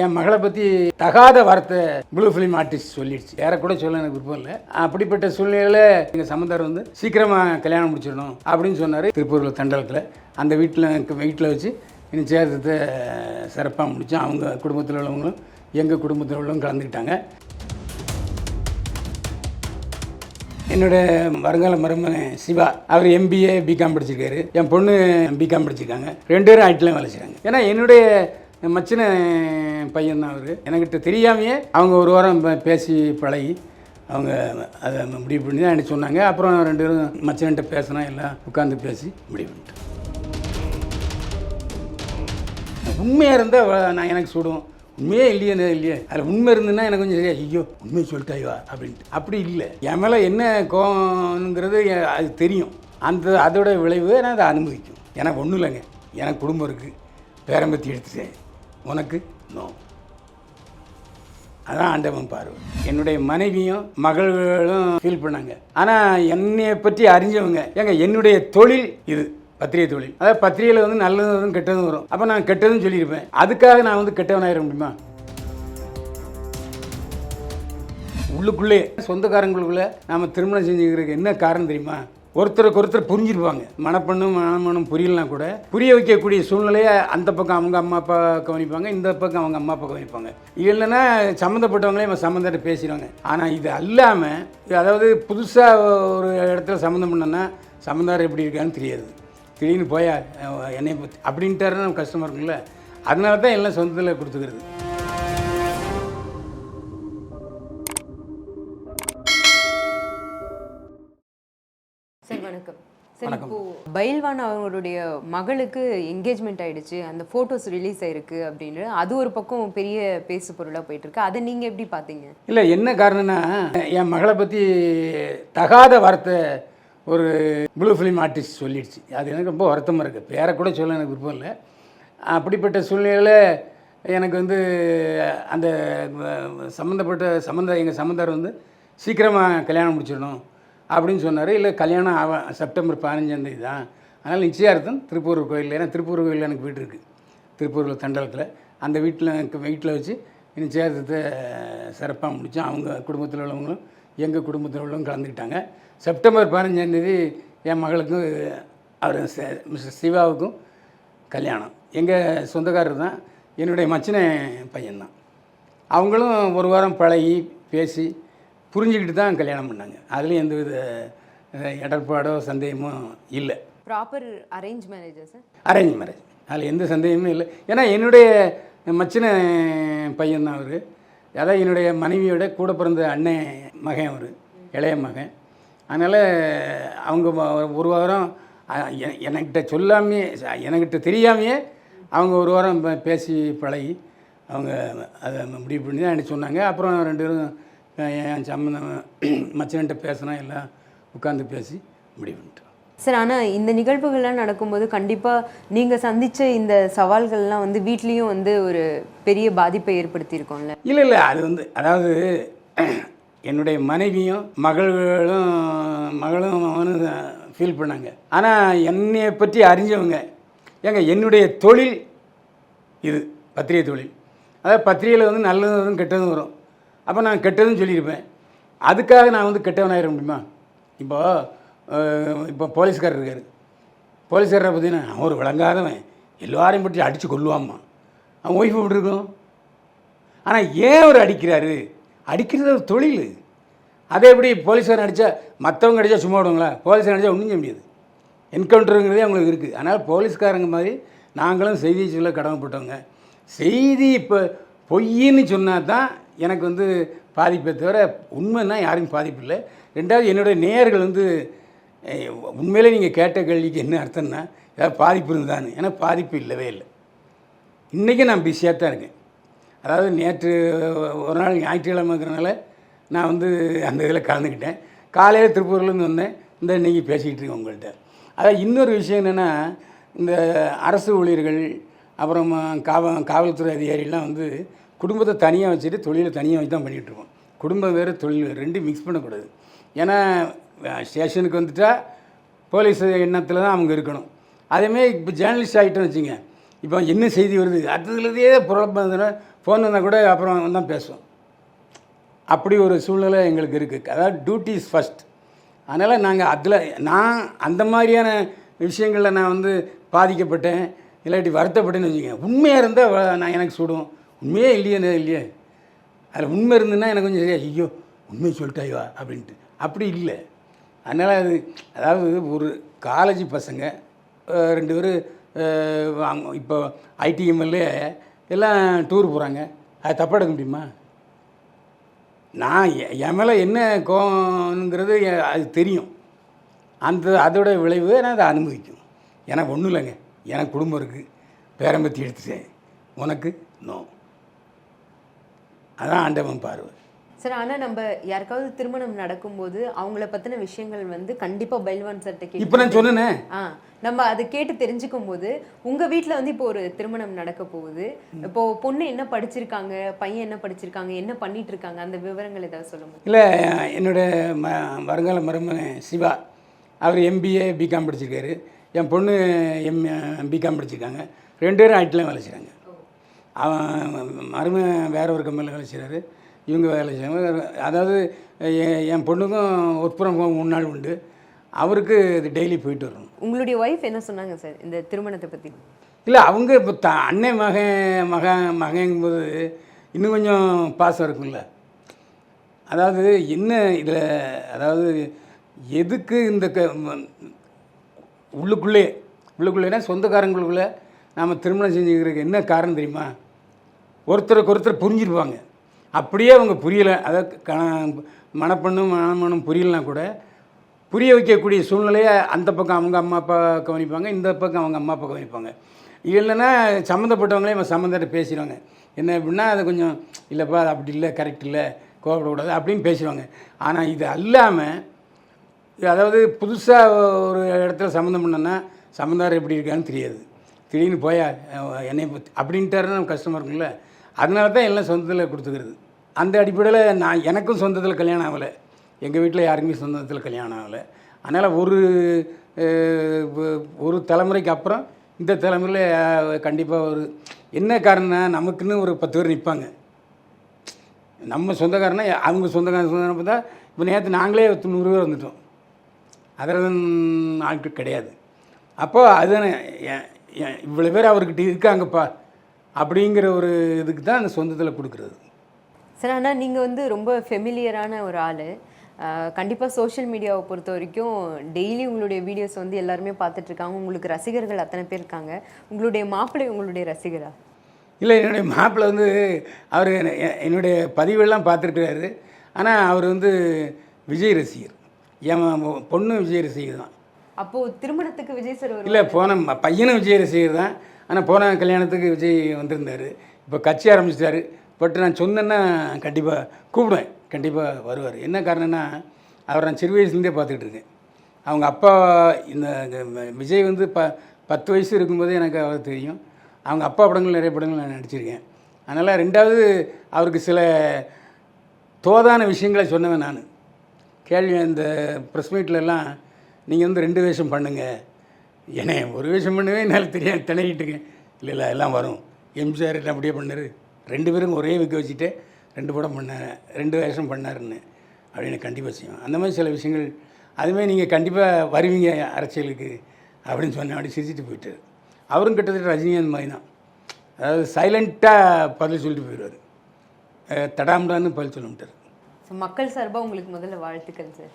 என் மகளை பற்றி தகாத வார்த்தை ப்ளூ ஃபிலிம் ஆர்டிஸ்ட் சொல்லிடுச்சு. வேற கூட சொல்ல எனக்கு விருப்பம் இல்லை. அப்படிப்பட்ட சூழ்நிலையில் எங்கள் சம்பந்தார் வந்து சீக்கிரமாக கல்யாணம் முடிச்சிடணும் அப்படின்னு சொன்னார். திருப்பூரில் தண்டலத்தில் அந்த வீட்டில் வச்சு நிச்சயதார்த்தத்தை சிறப்பாக முடித்தோம். அவங்க குடும்பத்தில் உள்ளவங்களும் எங்கள் குடும்பத்தில் உள்ளவங்க கலந்துக்கிட்டாங்க. என்னோடய வருங்கால மருமகன் சிவா, அவர் MBA பிகாம் படிச்சிருக்காரு. என் பொண்ணு பிகாம் படிச்சிருக்காங்க. 2 பேரும் ஐடியில் வேலை செய்கிறாங்க. ஏன்னா என்னுடைய மச்சின பையன் தான் அவர். என்கிட்ட தெரியாமையே அவங்க ஒரு வாரம் பேசி பழகி அவங்க அதை முடிவு பண்ணி தான் எனக்கு சொன்னாங்க. அப்புறம் 2 பேரும் மச்சன்கிட்ட பேசினா எல்லாம் உட்காந்து பேசி முடிவு பண்ணிட்டேன். உண்மையாக இருந்தால் நான் எனக்கு சுடுவோம். உண்மையே இல்லையே அதில் உண்மை இருந்துன்னா எனக்கு கொஞ்சம் சரியா ஐயோ உண்மையை சொல்லிட்டாய்வா அப்படின்ட்டு. அப்படி இல்லை. என் மேலே என்ன கோவங்கிறது அது தெரியும். அதோட விளைவு நான் அதை அனுமதிக்கும். எனக்கு ஒன்றும் இல்லைங்க, எனக்கு குடும்பம் இருக்குது, பேரம்பத்தி எடுத்துட்டேன், உனக்கு நோ. அதான் ஆண்டவன் பார்வை. என்னுடைய மனைவியும் மகள்களும் ஃபீல் பண்ணாங்க. ஆனால் என்னையை பற்றி அறிஞ்சவங்க என்னுடைய தொழில் இது பத்திரிகை தொழில். அதாவது பத்திரிகையில் வந்து நல்லதும் வரும் கெட்டதும் வரும். அப்போ நான் கெட்டதும் சொல்லியிருப்பேன். அதுக்காக நான் வந்து கெட்டவனாயிட முடியுமா? உள்ளுக்குள்ளே சொந்தக்காரங்களுக்குள்ளே நாம் திருமணம் செஞ்சுக்கிறதுக்கு என்ன காரணம் தெரியுமா? ஒருத்தருக்கு ஒருத்தர் புரிஞ்சிருப்பாங்க. மனப்பண்ணும் புரியலனா கூட புரிய வைக்கக்கூடிய சூழ்நிலையை அந்த பக்கம் அவங்க அம்மா அப்பா கவனிப்பாங்க, இந்த பக்கம் அவங்க அம்மா அப்பா கவனிப்பாங்க. இல்லைன்னா சம்மந்தப்பட்டவங்களே நம்ம சம்மந்தத்தை பேசிடுவாங்க. ஆனால் இது அல்லாமல், அதாவது புதுசாக ஒரு இடத்துல சம்மந்தம் பண்ணோன்னா சம்மந்தார் எப்படி இருக்கான்னு தெரியாது. திடீர்னு போயா என்னை பற்றி அப்படின்ட்டாருன்னா நம்ம கஷ்டமாக இருக்குங்கள. அதனால தான் எல்லாம் சொந்தத்தில் கொடுத்துக்கிறது. சார் வணக்கம். சார், இப்போ பைல்வான் அவங்களுடைய மகளுக்கு என்கேஜ்மெண்ட் ஆயிடுச்சு, அந்த ஃபோட்டோஸ் ரிலீஸ் ஆயிருக்கு அப்படின்னு அது ஒரு பக்கம் பெரிய பேசு பொருளாக போயிட்டு இருக்கு. அதை நீங்கள் எப்படி பார்த்தீங்க? இல்லை, என்ன காரணம்னா என் மகளை பற்றி தகாத வார்த்தை ஒரு ப்ளூ ஃபிலிம் ஆர்டிஸ்ட் சொல்லிடுச்சு. அது எனக்கு ரொம்ப வருத்தமாக இருக்குது. பேரை கூட சொல்ல எனக்கு விருப்பம் இல்லை. அப்படிப்பட்ட சூழ்நிலையில் எனக்கு வந்து அந்த எங்கள் சம்பந்தார் வந்து சீக்கிரமாக கல்யாணம் முடிச்சிடணும் அப்படின்னு சொன்னார். இல்லை, கல்யாணம் செப்டம்பர் 15 தான். அதனால் நிச்சயார்த்தம் திருப்பூர் கோயிலில், ஏன்னா திருப்பூர் கோயிலில் எனக்கு வீடு இருக்குது, திருப்பூரில் தண்டலத்தில். அந்த வீட்டில் வச்சு நிச்சயார்த்தத்தை சிறப்பாக முடித்தோம். அவங்க குடும்பத்தில் உள்ளவங்களும் எங்கள் குடும்பத்தில் உள்ளவங்க கலந்துக்கிட்டாங்க. செப்டம்பர் 15 என் மகளுக்கும் அவர் மிஸ்டர் சிவாவுக்கும் கல்யாணம். எங்கள் சொந்தக்காரர் தான், என்னுடைய மச்சின பையன்தான். அவங்களும் ஒரு வாரம் பழகி பேசி புரிஞ்சுக்கிட்டு தான் கல்யாணம் பண்ணாங்க. அதுலேயும் எந்தவித இடர்பாடோ சந்தேகமோ இல்லை. ப்ராப்பர் அரேஞ்ச் மேரேஜா சார்? அரேஞ்ச் மேரேஜ், அதில் எந்த சந்தேகமும் இல்லை. ஏன்னா என்னுடைய மச்சின பையன்தான் அவர். அதான் என்னுடைய மனைவியோட கூட பிறந்த அண்ணன் மகன் அவர், இளைய மகன். அதனால் அவங்க ஒரு வாரம் என்கிட்ட தெரியாமையே அவங்க ஒரு வாரம் பேசி பழகி அவங்க அதை முடிவு பண்ணி தான் எனக்கு சொன்னாங்க. அப்புறம் 2 பேரும் என் சம்மந்தம் மச்சன்கிட்ட பேசினா எல்லாம் உட்காந்து பேசி முடிவு பண்ணிட்டோம். சார், ஆனால் இந்த நிகழ்வுகள்லாம் நடக்கும்போது கண்டிப்பாக நீங்கள் சந்தித்த இந்த சவால்கள்லாம் வந்து வீட்லேயும் வந்து ஒரு பெரிய பாதிப்பை ஏற்படுத்தியிருக்கோம்ல? இல்லை, அது வந்து அதாவது என்னுடைய மனைவியும் மகளும் அவனும் ஃபீல் பண்ணாங்க. ஆனால் என்னையை பற்றி அறிஞ்சவங்க என்னுடைய தொழில் இது பத்திரிகை தொழில். அதாவது பத்திரிகையில் வந்து நல்லதும் வரும் கெட்டதும் வரும். அப்போ நான் கெட்டதும் சொல்லியிருப்பேன். அதுக்காக நான் வந்து கெட்டவனாயிட முடியுமா? இப்போ போலீஸ்காரர் இருக்கார். போலீஸ்காரரை பார்த்தீங்கன்னா அவன் ஒரு விளங்காதவன், எல்லாரையும் பற்றி அடித்து கொல்லுவாம்மா. அவன் ஒய்ஃபு எப்படி இருக்கும்? ஆனால் ஏன் அவர் அடிக்கிறாரு? அடிக்கிறது ஒரு தொழில். அதே எப்படி போலீஸ்காரன் அடித்தா மற்றவங்க அடித்தா சும்மா விடுவாங்களா? போலீஸ்காரன் அடித்தா ஒன்றும் செய்ய முடியாது. என்கவுண்டருங்கிறதே அவங்களுக்கு இருக்குது. அதனால் போலீஸ்காரங்க மாதிரி நாங்களும் செய்தி சொல்ல கடமைப்பட்டவங்க. செய்தி இப்போ பொய்ன்னு சொன்னால் தான் எனக்கு வந்து பாதிப்பை தவிர உண்மைன்னா யாருக்கும் பாதிப்பு இல்லை. 2வது, என்னுடைய நேயர்கள் வந்து உண்மையிலே நீங்கள் கேட்ட கேள்விக்கு என்ன அர்த்தம்னா ஏதாவது பாதிப்பு இருந்தான்னு. ஏன்னா பாதிப்பு இல்லவே இல்லை. இன்றைக்கி நான் பிஸியாக தான் இருக்கேன். அதாவது நேற்று ஒரு நாள் ஞாயிற்றுக்கிழமை இருக்கிறனால நான் வந்து அந்த இதில் கலந்துக்கிட்டேன். காலையில் திருப்பூர்லேருந்து வந்தேன், இந்த இன்றைக்கி பேசிக்கிட்டு இருக்கேன் உங்கள்கிட்ட. அதாவது இன்னொரு விஷயம் என்னென்னா, இந்த அரசு ஊழியர்கள் அப்புறம் காவல்துறை அதிகாரிலாம் வந்து குடும்பத்தை தனியாக வச்சுட்டு தொழிலை தனியாக வச்சு தான் பண்ணிகிட்ருக்கோம். குடும்பம் வேறு தொழில் வேறு, 2 மிக்ஸ் பண்ணக்கூடாது. ஏன்னா ஸ்டேஷனுக்கு வந்துட்டால் போலீஸ் எண்ணத்தில் தான் அவங்க இருக்கணும். அதேமாதிரி இப்போ ஜேர்னலிஸ்ட் ஆகிட்டோன்னு வச்சுங்க, இப்போ என்ன செய்தி வருது அடுத்ததுலேயே ஃபோன் வந்தால் கூட அப்புறம் தான் பேசுவோம். அப்படி ஒரு சூழ்நிலை எங்களுக்கு இருக்குது. அதாவது டியூட்டி இஸ் ஃபஸ்ட். அதனால் நான் அந்த மாதிரியான விஷயங்களில் நான் வந்து பாதிக்கப்பட்டேன், இல்லாட்டி வருத்தப்பட்டேன்னு வச்சுக்கோங்க. உண்மையாக இருந்தால் நான் எனக்கு சுடும். உண்மையே இல்லையே அதில் உண்மை இருந்துன்னா எனக்கு கொஞ்சம் சரியா, ஐயோ உண்மையை சொல்லிட்டாய்வா அப்படின்ட்டு. அப்படி இல்லை. அதனால் அதாவது ஒரு காலேஜ் பசங்க 2 பேர் இப்போ ஐடிஎம்எல்ஏ எல்லாம் டூர் போகிறாங்க. அது தப்பாக எடுக்க முடியுமா? நான் என் மேலே என்ன கோவங்கிறது அது தெரியும். அதோட விளைவு நான் அதை அனுமதிக்கும். எனக்கு ஒன்றும் இல்லைங்க, எனக்கு குடும்பம் இருக்குது, பேரம்பத்தி எடுத்துட்டேன், உனக்கு நோ. அதான் ஆண்டவன் பார்வை. சார், ஆனால் நம்ம யாருக்காவது திருமணம் நடக்கும்போது அவங்கள பற்றின விஷயங்கள் வந்து கண்டிப்பாக பைல்வான் சார்கிட்ட கேட்டு இப்போ நான் சொன்னேனே, நம்ம அதை கேட்டு தெரிஞ்சுக்கும் போது உங்கள் வீட்டில் வந்து இப்போ ஒரு திருமணம் நடக்க போகுது. இப்போ பொண்ணு என்ன படிச்சிருக்காங்க, பையன் என்ன படிச்சிருக்காங்க, என்ன பண்ணிட்டு இருக்காங்க, அந்த விவரங்கள் ஏதாவது சொல்ல முடியும்? இல்லை, என்னோட வருங்கால மருமகன் சிவா, அவர் எம்பிஏ பிகாம் படிச்சிருக்காரு. என் பொண்ணு பிகாம் படிச்சிருக்காங்க. 2 பேரும் ஐடியில் வேலை செய்கிறாங்க. அவன் மருமகன் வேற ஒரு கம்பெனியில் வேலை செய்கிறாரு, இவங்க வேலை செய்கிறாங்க. அதாவது என் பொண்ணுக்கும் ஒர்க் ஃப்ரம் ஹோம் 3 நாள் உண்டு. அவருக்கு இது டெய்லி போயிட்டு வரணும். உங்களுடைய ஒய்ஃப் என்ன சொன்னாங்க சார் இந்த திருமணத்தை பற்றி? இல்லை, அவங்க இப்போ அண்ணன் மகங்கும்போது இன்னும் கொஞ்சம் பாசம் இருக்குல்ல. அதாவது என்ன இதில், அதாவது எதுக்கு இந்த உள்ளுக்குள்ளேனா சொந்தக்காரங்களுக்குள்ளே நாம் திருமணம் செஞ்சுக்கிறதுக்கு என்ன காரணம் தெரியுமா? ஒருத்தருக்கு ஒருத்தர் புரிஞ்சிருப்பாங்க. அப்படியே அவங்க புரியலை, அதாவது மணப்பண்ணும் புரியலைனா கூட புரிய வைக்கக்கூடிய சூழ்நிலையை அந்த பக்கம் அவங்க அம்மா அப்பா கவனிப்பாங்க, இந்த பக்கம் அவங்க அம்மா அப்பா கவனிப்பாங்க. இல்லைன்னா சம்மந்தப்பட்டவங்களே நம்ம சம்மந்தத்தை பேசிடுவாங்க. என்ன அப்படின்னா அதை கொஞ்சம் இல்லைப்பா, அது அப்படி இல்லை, கரெக்ட் இல்லை, கோவப்படக்கூடாது அப்படின்னு பேசிடுவாங்க. ஆனால் இது அல்லாமல், அதாவது புதுசாக ஒரு இடத்துல சம்மந்தம் பண்ணோன்னா சம்மந்தாரம் எப்படி இருக்கான்னு தெரியாது. திடீர்னு போயா என்னை பற்றி அப்படின்ட்டாருன்னா நம்ம கஷ்டமாக இருக்கும்ல. அதனால தான் எல்லாம் சொந்தத்தில் கொடுத்துக்கிறது. அந்த அடிப்படையில் எனக்கும் சொந்தத்தில் கல்யாணம் ஆகலை, எங்கள் வீட்டில் யாருக்குமே சொந்தத்தில் கல்யாணம் ஆகலை. அதனால் ஒரு தலைமுறைக்கு அப்புறம் இந்த தலைமுறையில் கண்டிப்பாக ஒரு என்ன காரணம்னா, நமக்குன்னு ஒரு 10 பேர் நிற்பாங்க. நம்ம சொந்தக்காரனா அவங்க சொந்தக்காரன் பார்த்தா இப்போ நேற்று நாங்களே 100 பேர் வந்துட்டோம். அதில் ஆட்கள் கிடையாது. அப்போது அதுதானே இவ்வளோ பேர் அவர்கிட்ட இருக்காங்கப்பா அப்படிங்கிற ஒரு இதுக்கு தான் அந்த சொந்தத்தில் கொடுக்குறது. சார், ஆனால் நீங்கள் வந்து ரொம்ப ஃபெமிலியரான ஒரு ஆள். கண்டிப்பாக சோஷியல் மீடியாவை பொறுத்த வரைக்கும் டெய்லி உங்களுடைய வீடியோஸ் வந்து எல்லாருமே பார்த்துட்ருக்காங்க. உங்களுக்கு ரசிகர்கள் அத்தனை பேர் இருக்காங்க. உங்களுடைய மாப்பிள்ளை உங்களுடைய ரசிகரா? இல்லை, என்னுடைய மாப்பிள்ளை வந்து அவர் என்னுடைய பதிவெல்லாம் பார்த்துருக்கிறாரு. ஆனால் அவர் வந்து விஜய் ரசிகர். என் பொண்ணு விஜய் ரசிகர் தான். அப்போது திருமணத்துக்கு விஜய் சார் இல்லை, போன பையனும் விஜய் ரசிகர் தான். ஆனால் போன கல்யாணத்துக்கு விஜய் வந்திருந்தார். இப்போ கட்சி ஆரம்பிச்சிட்டாரு. பட் நான் சொன்னேன்னா கண்டிப்பாக கூப்பிடுவேன், கண்டிப்பாக வருவார். என்ன காரணம்னா, அவர் நான் சிறு வயசுலேருந்தே பார்த்துக்கிட்டு இருக்கேன். அவங்க அப்பா இந்த விஜய் வந்து 10 வயசு இருக்கும்போதே எனக்கு அவர் தெரியும். அவங்க அப்பா படங்கள் நிறைய படங்கள் நான் நடிச்சிருக்கேன். அதனால் 2வது அவருக்கு சில தோதான விஷயங்களை சொன்னவன் நான். கேள்வி இந்த ப்ரெஸ் மீட்லலாம் நீங்கள் வந்து 2 வேஷம் பண்ணுங்கள், ஏன்னா ஒரு வேஷம் பண்ணுவேன் என்னால் தெரியாது, திணறிட்டு இருக்கேன். இல்லை எல்லாம் வரும். எம்ஜிஆர் என்ன அப்படியே பண்ணார், 2 பேரும் ஒரே விற்க வச்சுட்டு 2 படம் பண்ணார், 2 வேஷம் பண்ணாருன்னு அப்படின்னு கண்டிப்பாக செய்வேன். அந்த மாதிரி சில விஷயங்கள், அதுமாதிரி நீங்கள் கண்டிப்பாக வருவீங்க அரசியலுக்கு அப்படின்னு சொன்னேன். அப்படி சிரிச்சிட்டு போயிட்டார். அவரும் கிட்டத்தட்ட ரஜினிகாந்த் மாதிரி தான். அதாவது சைலண்ட்டாக பதில் சொல்லிட்டு போயிடுவார், தடாம்டான்னு பதில் சொல்ல மாட்டார். மக்கள் சார்பாக உங்களுக்கு முதல்ல வாழ்த்துக்கள் சார்.